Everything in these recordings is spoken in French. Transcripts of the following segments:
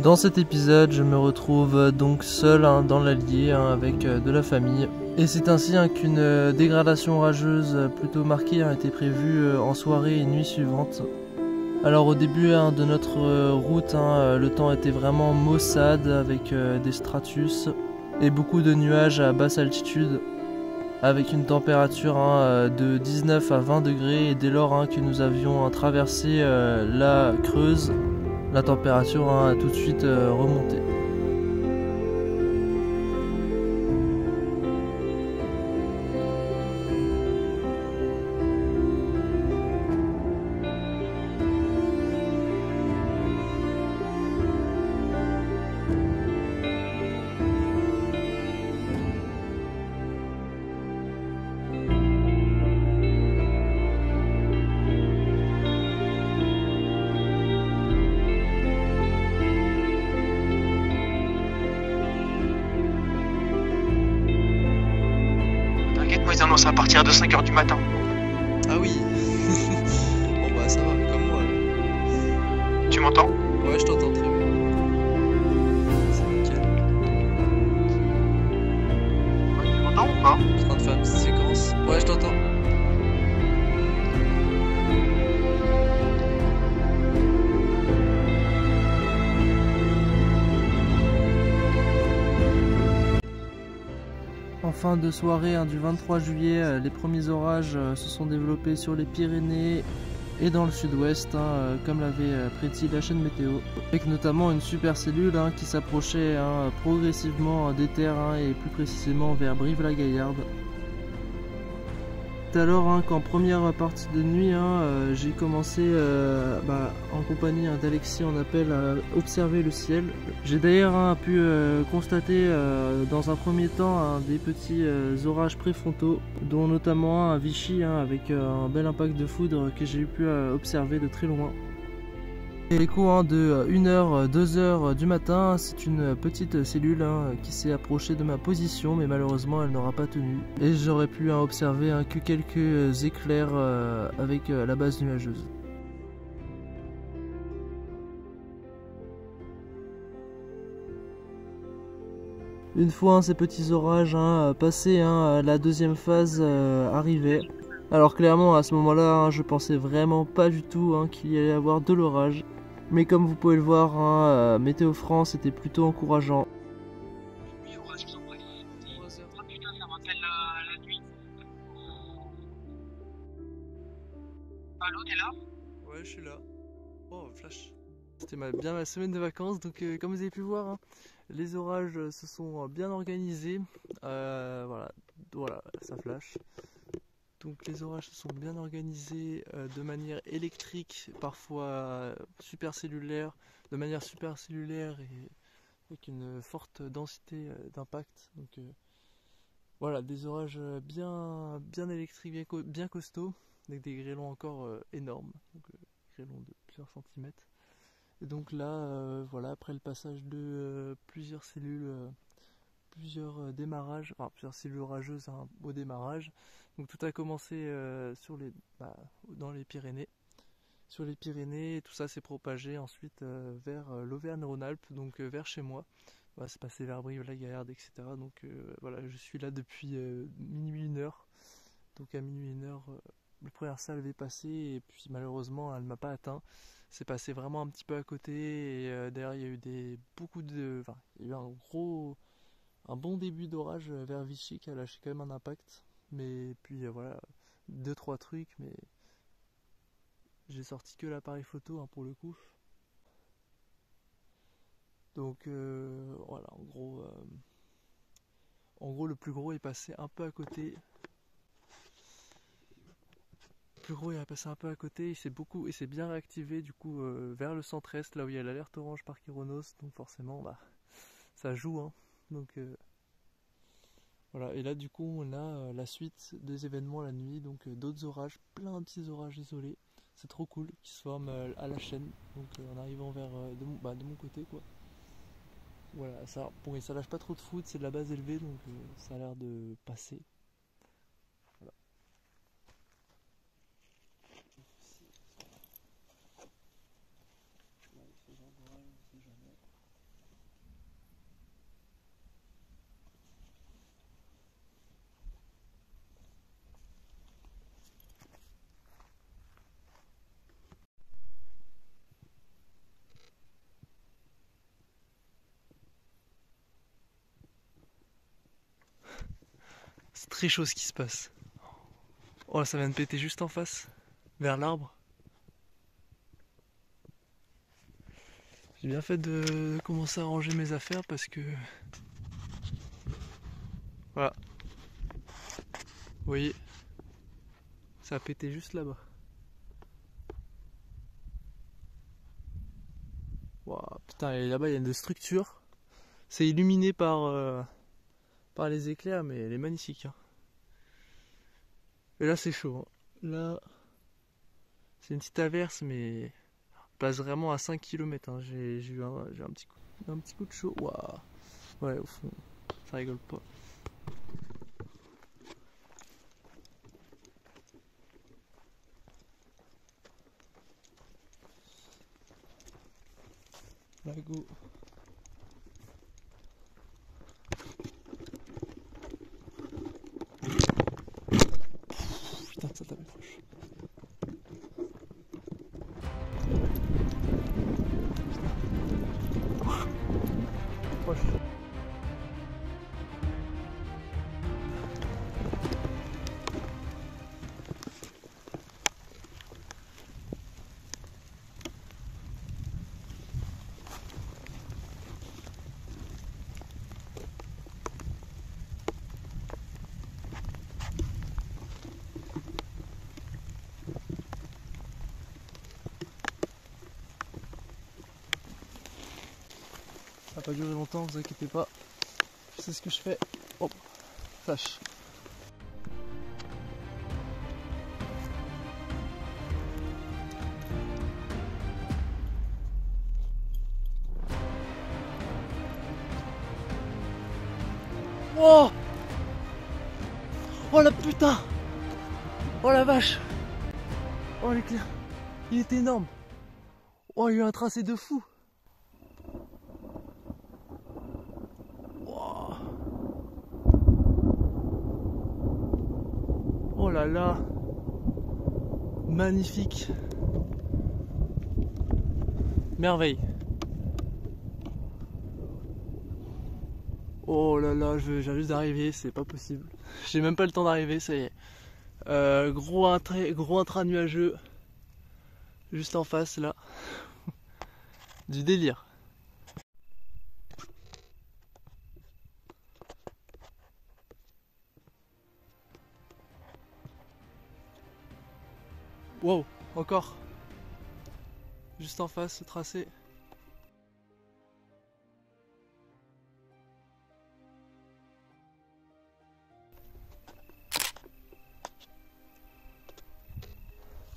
Dans cet épisode, je me retrouve donc seul dans l'Allier avec de la famille. Et c'est ainsi qu'une dégradation orageuse plutôt marquée a été prévue en soirée et nuit suivante. Alors au début de notre route, le temps était vraiment maussade avec des stratus et beaucoup de nuages à basse altitude, avec une température de 19 à 20 degrés, et dès lors que nous avions traversé la Creuse, la température a tout de suite remonté. Moi ils annoncent à partir de 5h du matin. Ah oui. Bon bah ça va, comme moi. Tu m'entends? Ouais, je t'entends très bien. C'est nickel. Ouais, tu m'entends ou pas? Je suis en train de faire une petite séquence. Ouais, je t'entends. En fin de soirée du 23 juillet, les premiers orages se sont développés sur les Pyrénées et dans le sud-ouest, comme l'avait prédit la chaîne météo, avec notamment une supercellule qui s'approchait progressivement des terres et plus précisément vers Brive-la-Gaillarde. C'est alors qu'en première partie de nuit, j'ai commencé en compagnie d'Alexis en appel à observer le ciel. J'ai d'ailleurs pu constater dans un premier temps des petits orages préfrontaux, dont notamment un Vichy avec un bel impact de foudre que j'ai pu observer de très loin. Et l'écho de 1h, 2h du matin, c'est une petite cellule qui s'est approchée de ma position, mais malheureusement elle n'aura pas tenu. Et j'aurais pu observer que quelques éclairs avec la base nuageuse. Une fois ces petits orages passés, la deuxième phase arrivait. Alors clairement à ce moment-là, je pensais vraiment pas du tout qu'il y allait y avoir de l'orage. Mais comme vous pouvez le voir, Météo France était plutôt encourageant. Oui, orage, je t'en prie. Ah putain, ça rappelle la nuit. Allô, t'es là? Ouais, je suis là. Oh, flash. C'était bien ma semaine de vacances, donc comme vous avez pu voir, les orages se sont bien organisés. Voilà, ça flash. Donc les orages se sont bien organisés de manière électrique, parfois supercellulaire, de manière supercellulaire et avec une forte densité d'impact. Donc voilà, des orages bien électriques, bien costauds, avec des grêlons encore énormes, donc grêlons de plusieurs centimètres. Et donc là, voilà, après le passage de plusieurs cellules, plusieurs démarrages, enfin plusieurs cellules orageuses au démarrage. Donc tout a commencé dans les Pyrénées. Sur les Pyrénées, tout ça s'est propagé ensuite vers l'Auvergne-Rhône-Alpes, donc vers chez moi. Voilà, c'est passé vers Brive-la-Gaillarde, etc. Donc voilà, je suis là depuis minuit 1h. Donc à minuit 1h, le premier salve avait passé et puis malheureusement elle ne m'a pas atteint. C'est passé vraiment un petit peu à côté et derrière il y a eu il y a eu un bon début d'orage vers Vichy qui a lâché quand même un impact. Mais puis voilà, 2-3 trucs, mais j'ai sorti que l'appareil photo pour le coup. Donc voilà, en gros le plus gros est passé un peu à côté. Le plus gros est passé un peu à côté, il s'est bien réactivé du coup vers le centre-est, là où il y a l'alerte orange par Kyronos, donc forcément ça joue. Donc voilà, et là du coup on a la suite des événements la nuit, donc d'autres orages, plein de petits orages isolés. C'est trop cool, qui se forment à la chaîne, donc en arrivant vers de mon côté quoi. Voilà, ça lâche pas trop de foot, c'est de la base élevée, donc ça a l'air de passer. Voilà. Ce genre d'orage, on sait jamais. très chaud ce qui se passe. Oh, ça vient de péter juste en face, vers l'arbre. J'ai bien fait de commencer à ranger mes affaires parce que... Voilà. Vous voyez, ça a pété juste là-bas. Wow, putain, et là-bas il y a une structure. C'est illuminé par les éclairs, mais elle est magnifique. Hein. Et là c'est chaud. Hein. Là, c'est une petite averse, mais on passe vraiment à 5 km. Hein. J'ai eu un petit coup de chaud. Waouh. Ouais, au fond, ça rigole pas. Là, go. Putain, ça tapait proche. Proche. Ça va pas durer longtemps, vous inquiétez pas. Je sais ce que je fais. Hop, flash. Oh! Oh la putain! Oh la vache! Oh l'éclair! Il est énorme! Oh, il y a eu un tracé de fou! Wow. Oh là là! Magnifique! Merveille! Oh là là, je viens juste d'arriver, c'est pas possible. J'ai même pas le temps d'arriver, ça y est. Gros intra nuageux. Juste en face là. Du délire. Wow, encore. Juste en face, ce tracé.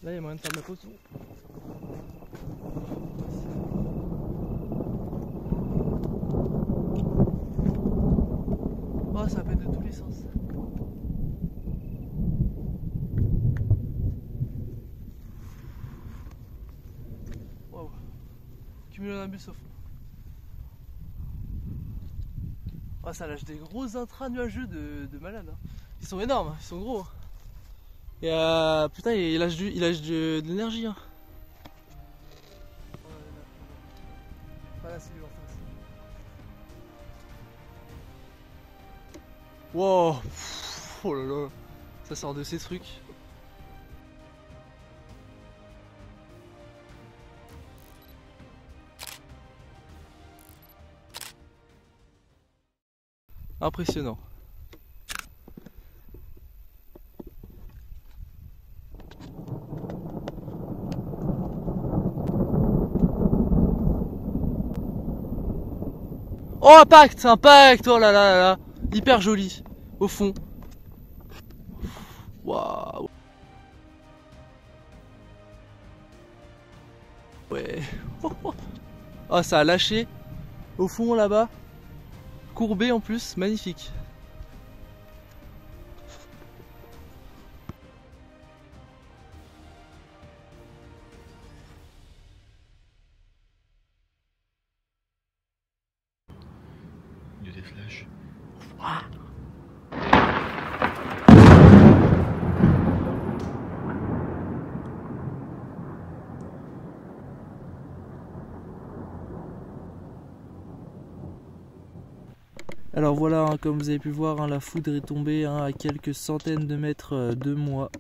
Là, il y a moyen de faire de la photo. Oh, ça pète de tous les sens. Waouh. Cumulonimbus au fond. Oh, ça lâche des gros intras nuageux de malade. Hein. Ils sont énormes, hein. Ils sont gros. Hein. Et putain, il lâche de l'énergie. Hein. Voilà, c'est lui en face. Wow. Oh là là. Ça sort de ces trucs. Impressionnant. Oh, impact, impact, oh là là là là, hyper joli, au fond. Waouh. Ouais. Oh, ça a lâché, au fond là-bas, courbé en plus, magnifique. Il y a des flashs. Alors voilà, hein, comme vous avez pu voir, hein, la foudre est tombée hein, à quelques centaines de mètres de moi,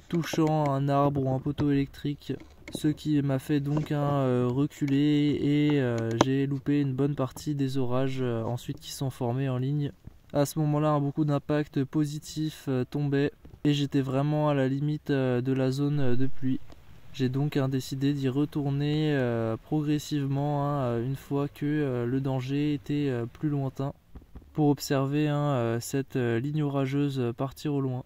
touchant un arbre ou un poteau électrique, ce qui m'a fait donc reculer et j'ai loupé une bonne partie des orages ensuite qui sont formés en ligne. À ce moment-là, beaucoup d'impacts positifs tombaient et j'étais vraiment à la limite de la zone de pluie. J'ai donc décidé d'y retourner progressivement une fois que le danger était plus lointain pour observer cette ligne orageuse partir au loin.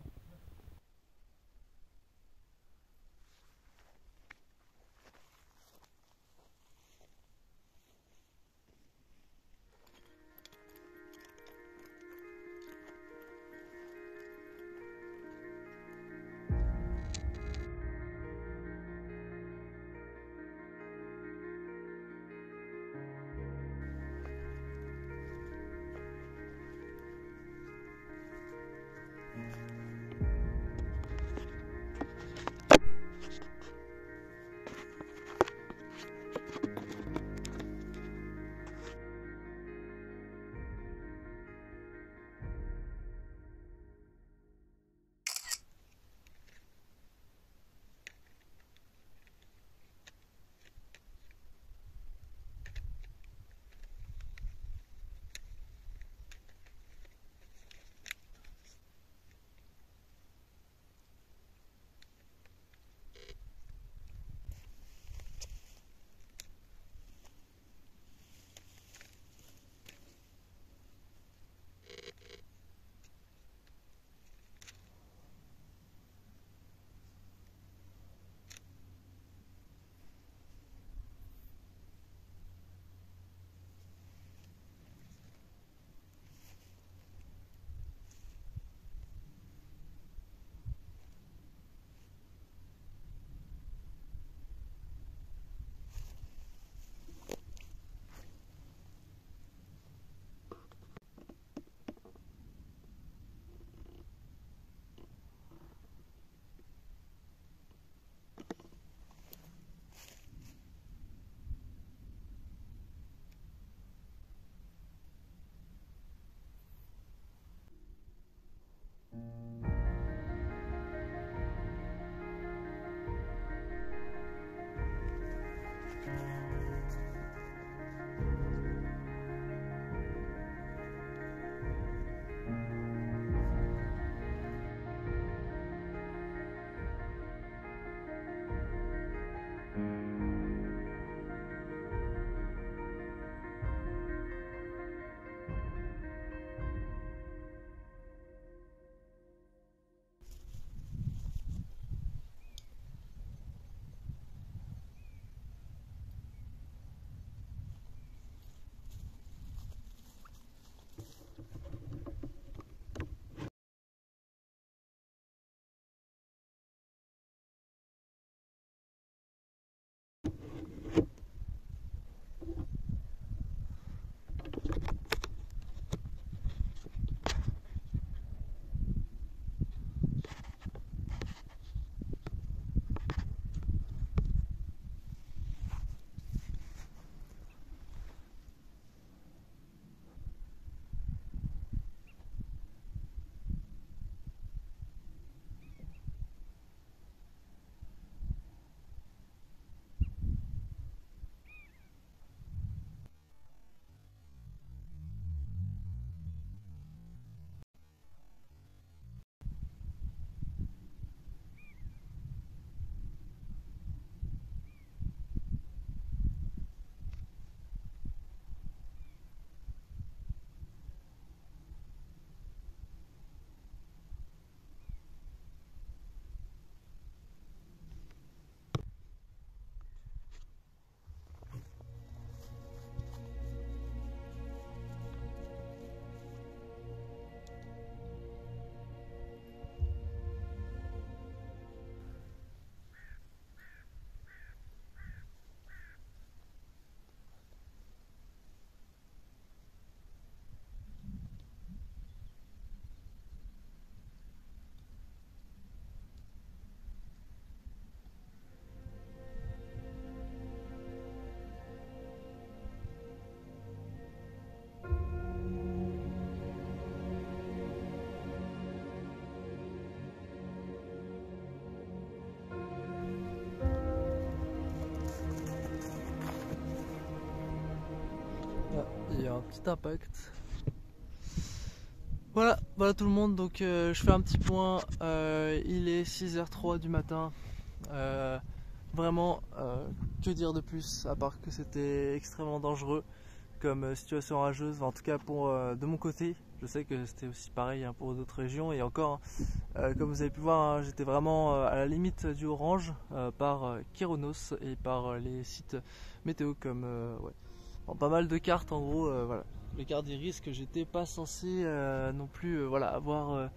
un petit impact. Voilà, voilà tout le monde, donc je fais un petit point, il est 6h03 du matin, vraiment, que dire de plus, à part que c'était extrêmement dangereux comme situation orageuse, en tout cas pour de mon côté. Je sais que c'était aussi pareil hein, pour d'autres régions, et encore, comme vous avez pu voir, hein, j'étais vraiment à la limite du orange par Kyronos et par les sites météo comme ouais. Bon, pas mal de cartes en gros, voilà. Les cartes d'Iris que j'étais pas censé non plus voilà, avoir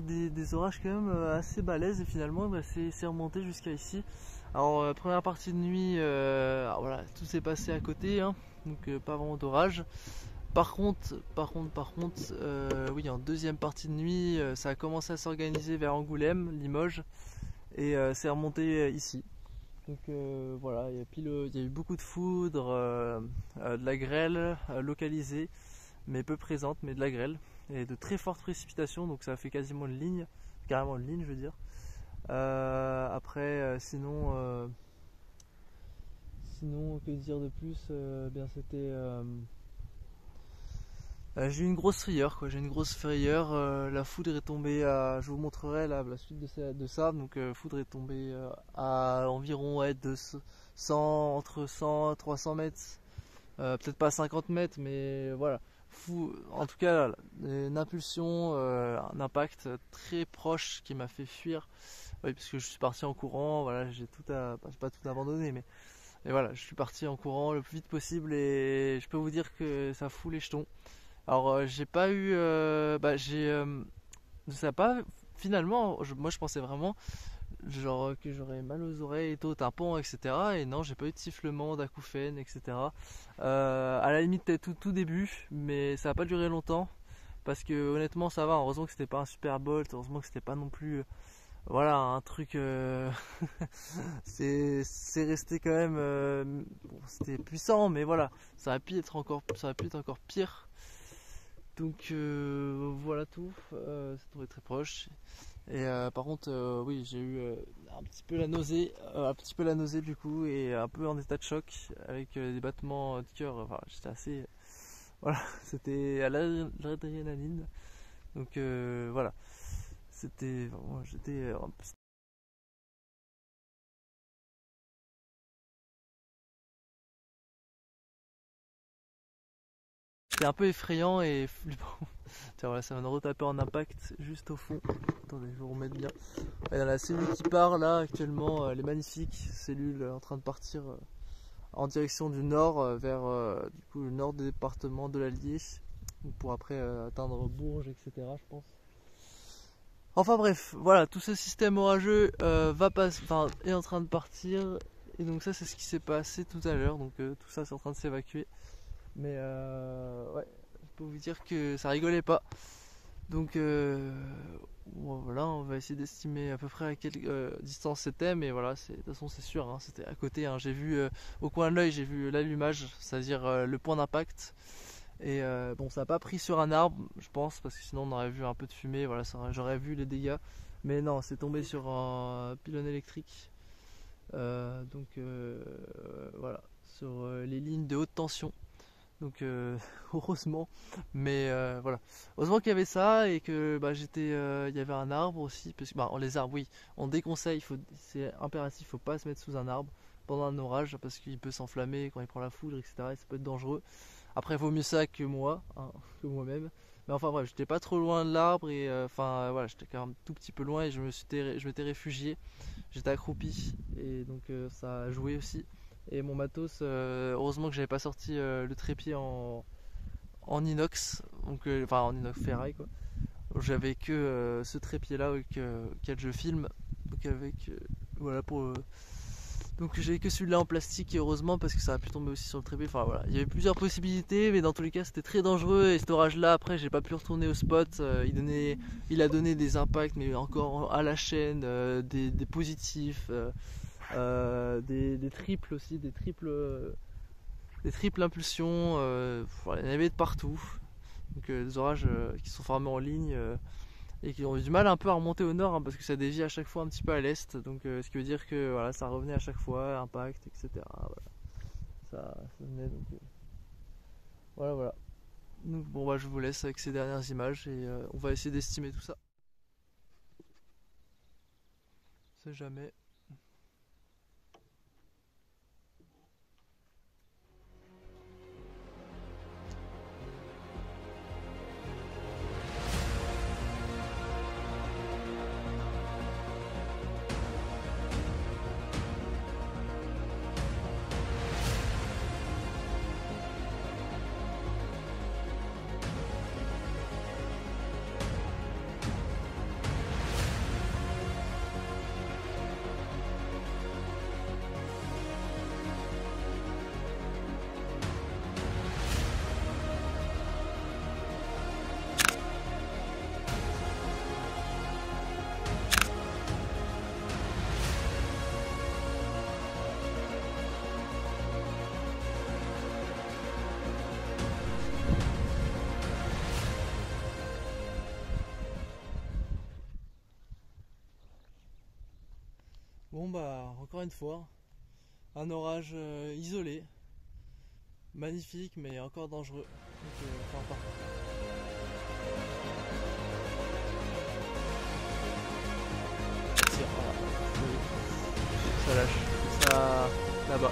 des orages quand même assez balèzes, et finalement bah, c'est remonté jusqu'à ici. Alors première partie de nuit, alors, voilà, tout s'est passé à côté, hein, donc pas vraiment d'orage. Par contre, oui, en deuxième partie de nuit, ça a commencé à s'organiser vers Angoulême, Limoges, et c'est remonté ici. Donc voilà, il y a eu beaucoup de foudre, de la grêle localisée, mais peu présente, mais de la grêle, et de très fortes précipitations, donc ça a fait quasiment une ligne, carrément une ligne je veux dire. Après, sinon, que dire de plus, bien c'était... j'ai eu une grosse frayeur, quoi. J'ai une grosse frayeur. La foudre est tombée à. Je vous montrerai là, la suite de ça. Donc, foudre est tombée à environ ouais, entre 100 et 300 mètres. Peut-être pas 50 mètres, mais voilà. En tout cas, une impulsion, un impact très proche qui m'a fait fuir. Oui, parce que je suis parti en courant. Voilà, j'ai pas tout abandonné, mais. Et voilà, je suis parti en courant le plus vite possible, et je peux vous dire que ça fout les jetons. Alors j'ai pas eu, ça a pas finalement. Moi je pensais vraiment genre que j'aurais mal aux oreilles, au tympan, etc. Et non, j'ai pas eu de sifflement, d'acouphènes, etc. À la limite peut-être tout début, mais ça a pas duré longtemps parce que honnêtement ça va. Heureusement que c'était pas un super bolt, heureusement que c'était pas non plus, voilà, un truc. C'est resté quand même. Bon, c'était puissant, mais voilà, ça aurait pu être encore pire. Donc voilà tout, c'est tombé très proche. Et par contre, oui, j'ai eu un petit peu la nausée du coup, et un peu en état de choc avec des battements de cœur. Enfin, j'étais assez, voilà, c'était à l'adrénaline. Donc voilà, c'était, j'étais c'était un peu effrayant et flippant. Tiens, voilà, ça vient de retaper en impact juste au fond. Attendez, je vais vous remettre bien. Il y a la cellule qui part là actuellement, elle est magnifique. Cellule en train de partir en direction du nord, vers du coup, le nord des départements de l'Allier, pour après atteindre Bourges, etc. Je pense. Enfin bref, voilà, tout ce système orageux est en train de partir. Et donc ça, c'est ce qui s'est passé tout à l'heure. Donc tout ça, c'est en train de s'évacuer. Mais ouais, je peux vous dire que ça rigolait pas. Donc bon, voilà, on va essayer d'estimer à peu près à quelle distance c'était. Mais voilà, de toute façon c'est sûr, hein, c'était à côté. Hein. J'ai vu au coin de l'œil, j'ai vu l'allumage, c'est-à-dire le point d'impact. Et bon, ça n'a pas pris sur un arbre, je pense, parce que sinon on aurait vu un peu de fumée. Voilà, j'aurais vu les dégâts. Mais non, c'est tombé sur un pylône électrique. Donc voilà, sur les lignes de haute tension. Donc heureusement, mais voilà, heureusement qu'il y avait ça, et que il y avait un arbre aussi, parce que les arbres, oui, on déconseille, c'est impératif, il faut pas se mettre sous un arbre pendant un orage parce qu'il peut s'enflammer quand il prend la foudre, etc. Et ça peut être dangereux. Après, il vaut mieux ça que moi, hein, que moi-même. Mais enfin bref, j'étais pas trop loin de l'arbre, et voilà, j'étais quand même tout petit peu loin, et je m'étais réfugié, j'étais accroupi, et donc ça a joué aussi. Et mon matos, heureusement que j'avais pas sorti le trépied en inox, donc en inox ferraille quoi. J'avais que ce trépied là auquel je filme, donc avec voilà pour donc j'avais que celui-là en plastique, et heureusement, parce que ça a pu tomber aussi sur le trépied. Enfin voilà, il y avait plusieurs possibilités, mais dans tous les cas c'était très dangereux. Et cet orage là, après j'ai pas pu retourner au spot. Il a donné des impacts, mais encore à la chaîne, des positifs. Des triples aussi, des triples impulsions, voilà, il y en avait de partout. Donc des orages qui sont formés en ligne, et qui ont eu du mal un peu à remonter au nord, hein, parce que ça dévie à chaque fois un petit peu à l'est. Donc ce qui veut dire que voilà, ça revenait à chaque fois, impact, etc. Voilà. Ça venait donc. Voilà, voilà. Donc bon bah je vous laisse avec ces dernières images et on va essayer d'estimer tout ça. On sait jamais. Bon bah encore une fois, un orage isolé, magnifique mais encore dangereux. Donc, enfin, tire, voilà. Ça lâche, ça là-bas.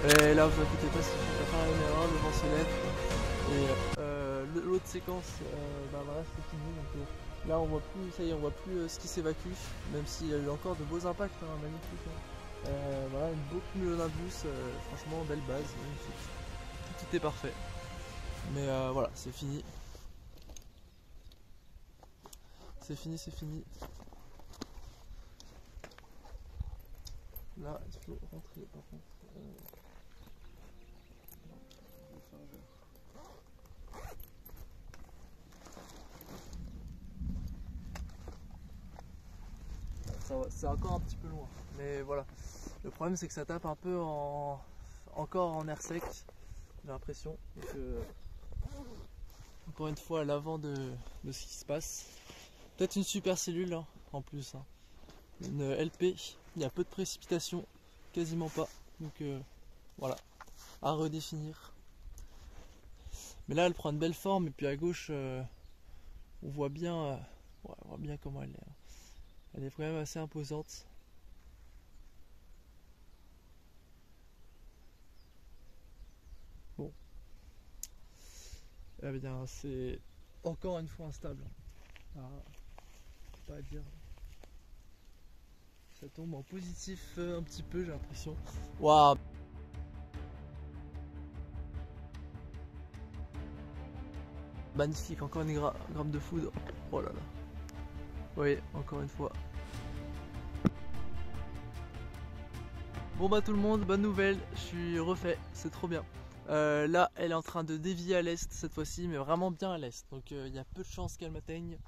Et là vous inquiétez pas si je vais pas faire une erreur, le vent se lève. Et l'autre séquence, bah voilà c'est fini. Donc, là on voit plus, ça y est, on voit plus ce qui s'évacue, même s'il y a eu encore de beaux impacts, hein, magnifique. Hein. Voilà, une beau cumulonimbus, franchement belle base, magnifique. Tout est parfait. Mais voilà, c'est fini. C'est fini, c'est fini. Là, il faut rentrer par contre. C'est encore un petit peu loin. Mais voilà. Le problème c'est que ça tape un peu encore en air sec, j'ai l'impression. Donc, encore une fois à l'avant de ce qui se passe. Peut-être une super cellule hein, en plus. Hein. Une LP, il y a peu de précipitations, quasiment pas. Donc voilà, à redéfinir. Mais là elle prend une belle forme et puis à gauche on voit bien, ouais, on voit bien comment elle est. Hein. Elle est quand même assez imposante. Bon. Eh bien, c'est encore une fois instable. Ah, pas à dire. Ça tombe en positif un petit peu, j'ai l'impression. Waouh! Magnifique, encore une gramme de foudre. Oh là là. Oui, encore une fois. Bon bah tout le monde, bonne nouvelle, je suis refait, c'est trop bien. Là, elle est en train de dévier à l'est cette fois-ci, mais vraiment bien à l'est. Donc il y a peu de chances qu'elle m'atteigne.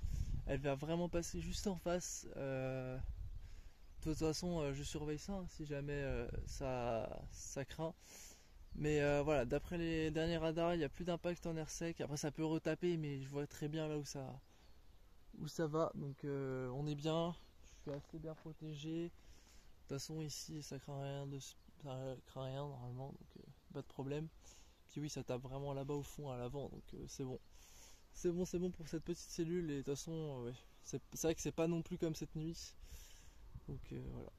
Elle va vraiment passer juste en face. De toute façon, je surveille ça hein, si jamais ça craint. Mais voilà, d'après les derniers radars, il n'y a plus d'impact en air sec. Après, ça peut retaper, mais je vois très bien là où ça va. Donc on est bien. Je suis assez bien protégé. De toute façon, ici, ça craint rien normalement, donc pas de problème. Puis oui, ça tape vraiment là-bas au fond, à l'avant, donc c'est bon. C'est bon pour cette petite cellule. Et de toute façon, ouais, c'est vrai que c'est pas non plus comme cette nuit. Donc voilà.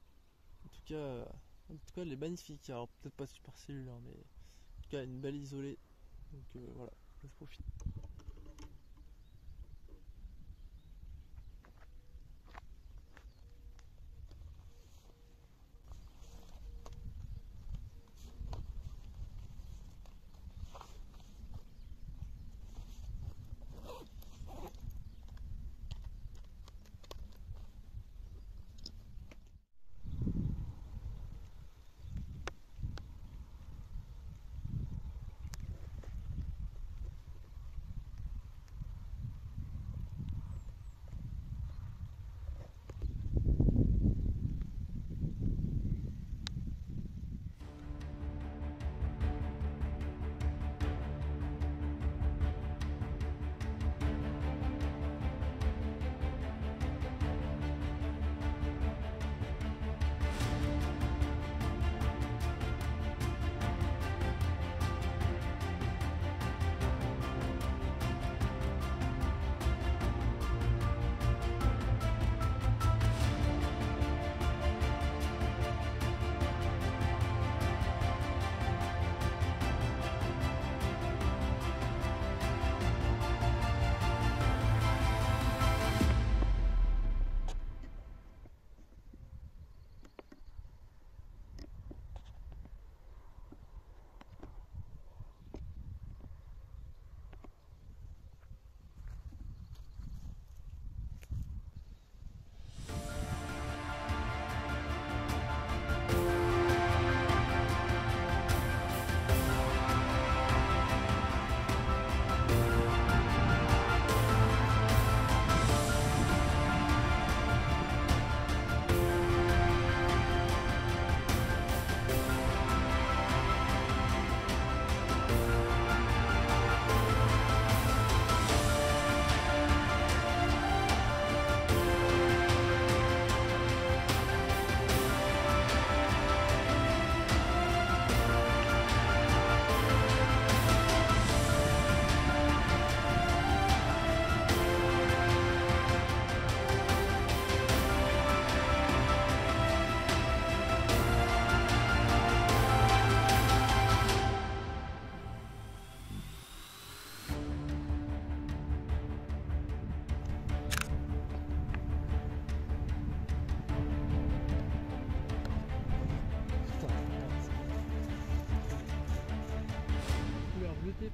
En tout cas, elle est magnifique. Alors peut-être pas super cellule, hein, mais en tout cas, une belle isolée. Donc voilà, je profite.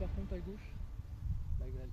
par contre à gauche, la grêle.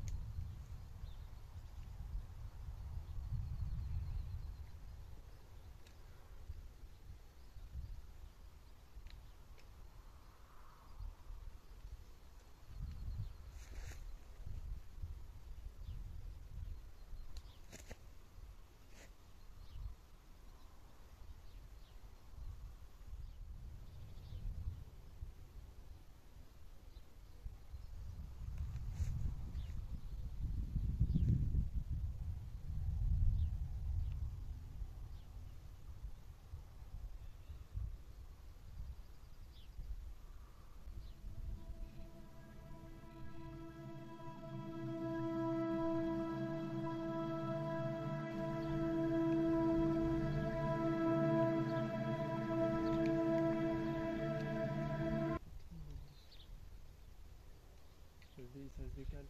Ça se décale.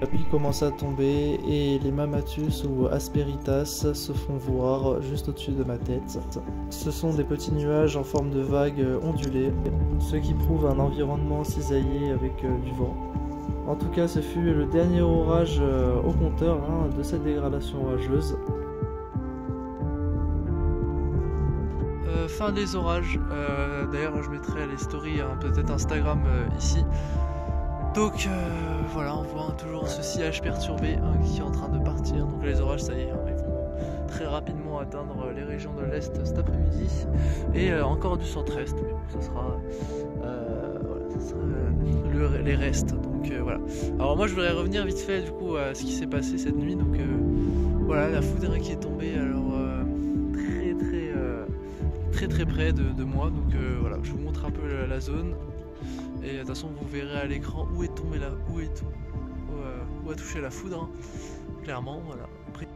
La pluie commence à tomber et les Mammatus ou Asperitas se font voir juste au-dessus de ma tête. Ce sont des petits nuages en forme de vagues ondulées, ce qui prouve un environnement cisaillé avec du vent. En tout cas, ce fut le dernier orage au compteur de cette dégradation orageuse. Fin des orages, d'ailleurs je mettrai les stories peut-être Instagram ici. Donc voilà, on voit toujours ce sillage perturbé qui est en train de partir. Donc les orages, ça y est, ils vont très rapidement atteindre les régions de l'Est cet après-midi. Et encore du centre-Est, mais bon, ça sera, les restes. Donc voilà. Alors moi je voudrais revenir vite fait du coup à ce qui s'est passé cette nuit. Donc voilà, la foudre qui est tombée alors très près de moi. Donc voilà, je vous montre un peu la zone. Et de toute façon vous verrez à l'écran où est tombé là, ou à toucher la foudre, hein. Clairement, voilà. Après,